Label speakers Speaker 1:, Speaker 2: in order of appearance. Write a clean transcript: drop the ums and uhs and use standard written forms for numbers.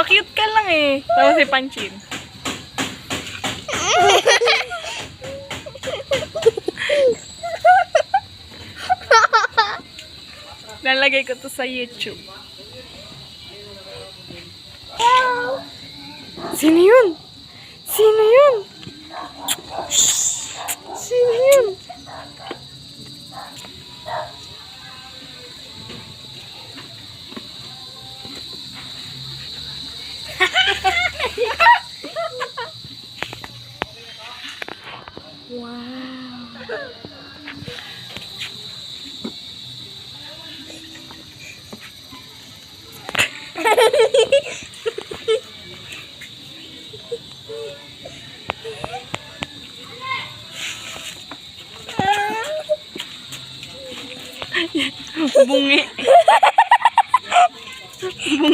Speaker 1: Pa-cute ka lang eh. Tapos si Panchin. Nalagay ko to sa YouTube. Sino yun? Sino yun? Sino yun? Bungi.